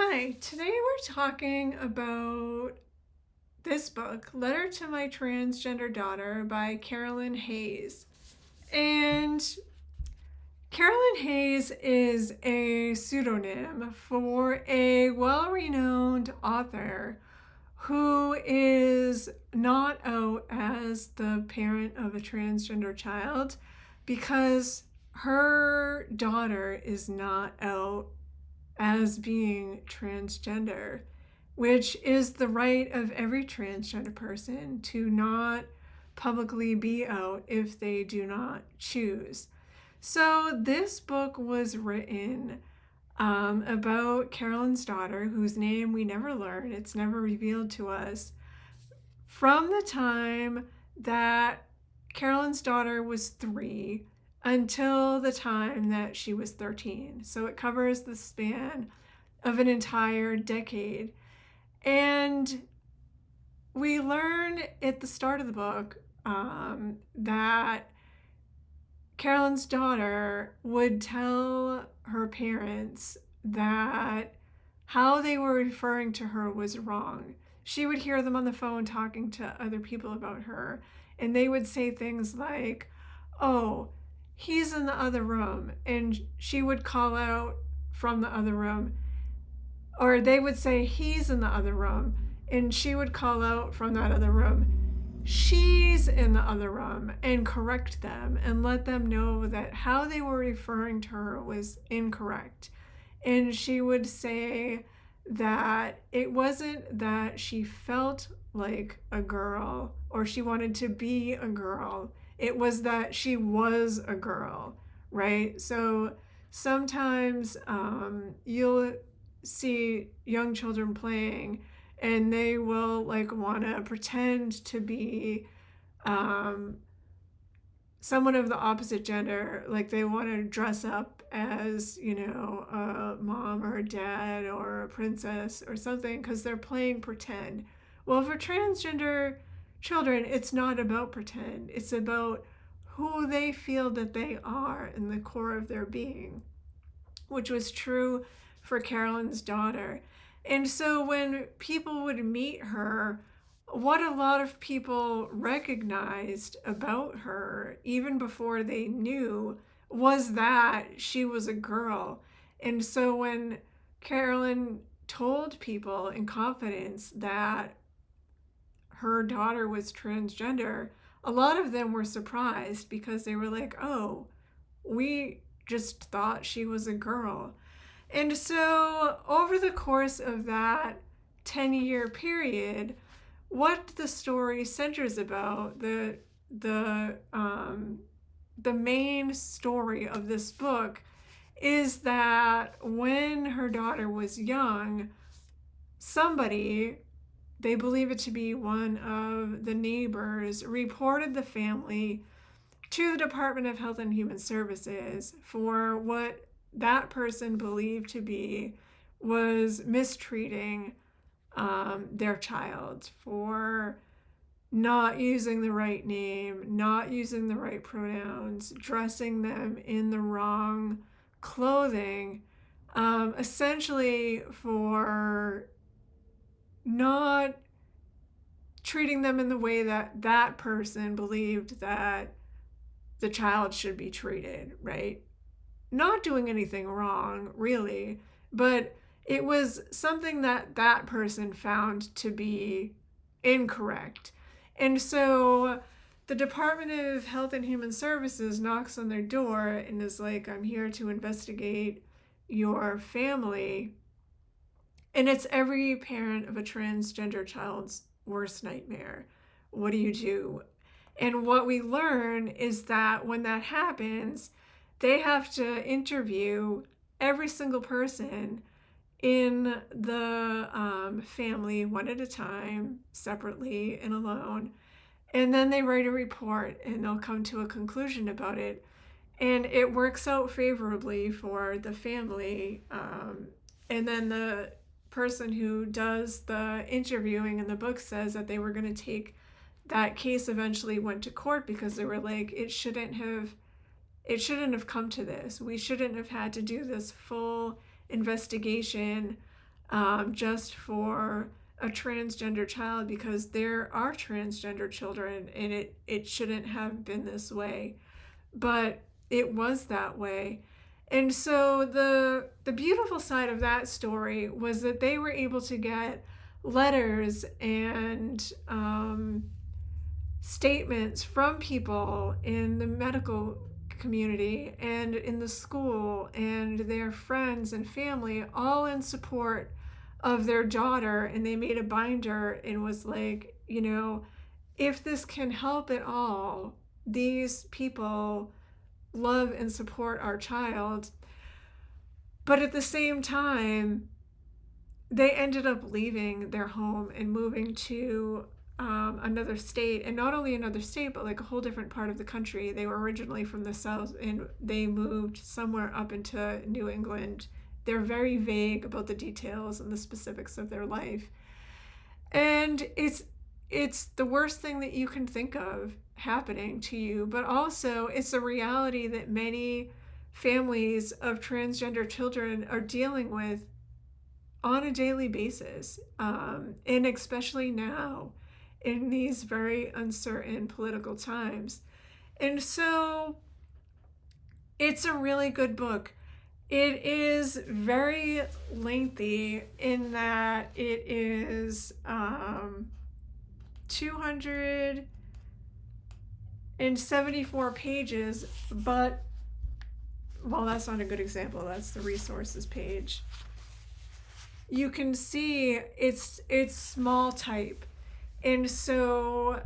Hi, today we're talking about this book, Letter to My Transgender Daughter by Carolyn Hayes. And Carolyn Hayes is a pseudonym for a well renowned author who is not out as the parent of a transgender child because her daughter is not out as being transgender, which is the right of every transgender person to not publicly be out if they do not choose. So, this book was written about Carolyn's daughter, whose name we never learn, it's never revealed to us, from the time that Carolyn's daughter was 3 until the time that she was 13. So it covers the span of an entire decade. And we learn at the start of the book that Carolyn's daughter would tell her parents that how they were referring to her was wrong. She would hear them on the phone talking to other people about her, and they would say things like, "Oh, he's in the other room," and she would call out from the other room, or they would say, "He's in the other room," and she would call out from that other room, "She's in the other room," and correct them and let them know that how they were referring to her was incorrect. And she would say that it wasn't that she felt like a girl or she wanted to be a girl, it was that she was a girl, right? So sometimes you'll see young children playing and they will like want to pretend to be um, someone of the opposite gender, like they want to dress up as, a mom or a dad or a princess or something because they're playing pretend. Well, for transgender children, it's not about pretend, it's about who they feel that they are in the core of their being, which was true for Carolyn's daughter. And so when people would meet her, what a lot of people recognized about her, even before they knew, was that she was a girl. And so when Carolyn told people in confidence that her daughter was transgender, a lot of them were surprised because they were like, "Oh, we just thought she was a girl." And so over the course of that 10-year period, what the story centers about, the main story of this book is that when her daughter was young, somebody, they believe it to be one of the neighbors, reported the family to the Department of Health and Human Services for what that person believed to be was mistreating their child, for not using the right name, not using the right pronouns, dressing them in the wrong clothing, essentially for not treating them in the way that that person believed that the child should be treated, right? Not doing anything wrong, really, but it was something that that person found to be incorrect. And so the Department of Health and Human Services knocks on their door and is like, "I'm here to investigate your family." And it's every parent of a transgender child's worst nightmare. What do you do? And what we learn is that when that happens, they have to interview every single person in the family one at a time, separately and alone. And then they write a report and they'll come to a conclusion about it. And it works out favorably for the family. And then the person who does the interviewing in the book says that they were going to take that case, eventually went to court because they were like, it shouldn't have come to this. We shouldn't have had to do this full investigation just for a transgender child, because there are transgender children and it shouldn't have been this way. But it was that way. And so the beautiful side of that story was that they were able to get letters and statements from people in the medical community and in the school and their friends and family, all in support of their daughter. And they made a binder and was like, if this can help at all, these people love and support our child. But at the same time, they ended up leaving their home and moving to another state, and not only another state, but like a whole different part of the country. They were originally from the South and they moved somewhere up into New England. They're very vague about the details and the specifics of their life. And it's the worst thing that you can think of happening to you, but also it's a reality that many families of transgender children are dealing with on a daily basis, and especially now in these very uncertain political times. And so it's a really good book. It is very lengthy in that it is 274 pages, but, well, that's not a good example. That's the resources page. You can see it's small type. And so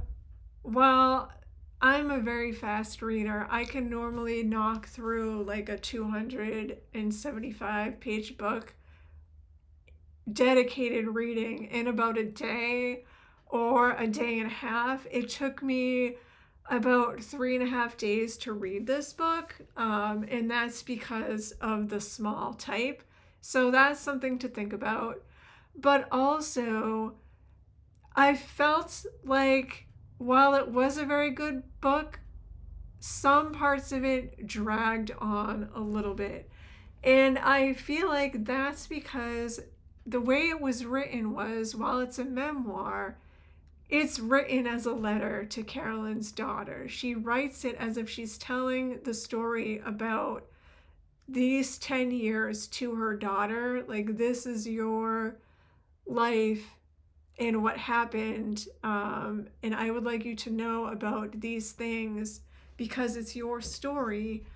while I'm a very fast reader, I can normally knock through like a 275 page book, dedicated reading, in about a day or a day and a half. It took me about 3.5 days to read this book, and that's because of the small type. So that's something to think about. But also, I felt like while it was a very good book, some parts of it dragged on a little bit. And I feel like that's because the way it was written was, while it's a memoir, it's written as a letter to Carolyn's daughter. She writes it as if she's telling the story about these 10 years to her daughter. Like, this is your life and what happened, and I would like you to know about these things because it's your story.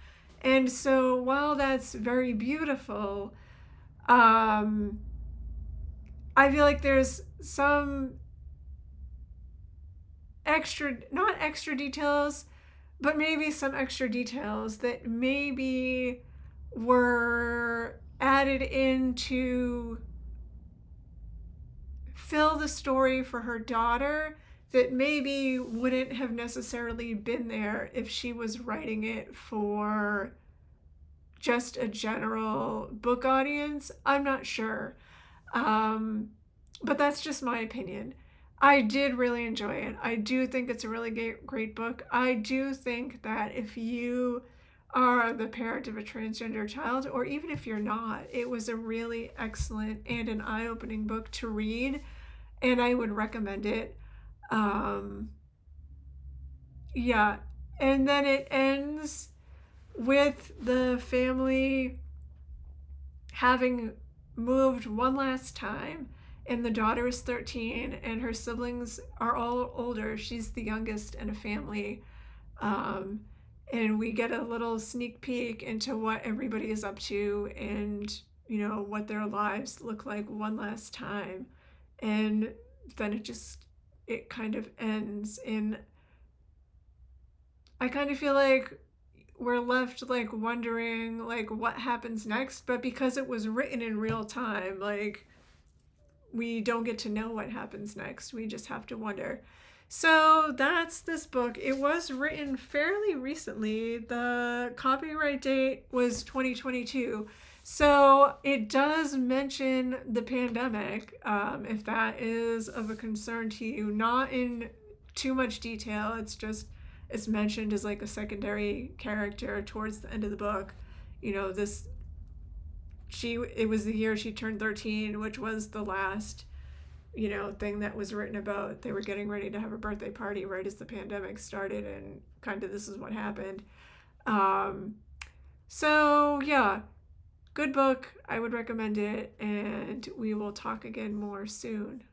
And so while that's very beautiful, I feel like there's some not extra details, but maybe some extra details that maybe were added in to fill the story for her daughter that maybe wouldn't have necessarily been there if she was writing it for just a general book audience. I'm not sure. But that's just my opinion. I did really enjoy it. I do think it's a really great book. I do think that if you are the parent of a transgender child, or even if you're not, it was a really excellent and an eye-opening book to read, and I would recommend it. Yeah. And then it ends with the family having moved one last time, and the daughter is 13 and her siblings are all older. She's the youngest in a family. And we get a little sneak peek into what everybody is up to and, what their lives look like one last time. And then it kind of ends. And I kind of feel like we're left like wondering like what happens next, but because it was written in real time, like, we don't get to know what happens next. We just have to wonder. So that's this book. It was written fairly recently. The copyright date was 2022. So it does mention the pandemic, if that is of a concern to you. Not in too much detail. It's mentioned as like a secondary character towards the end of the book. This it was the year she turned 13, which was the last, thing that was written about. They were getting ready to have a birthday party right as the pandemic started, and kind of this is what happened. Um, so yeah, good book. I would recommend it, and we will talk again more soon.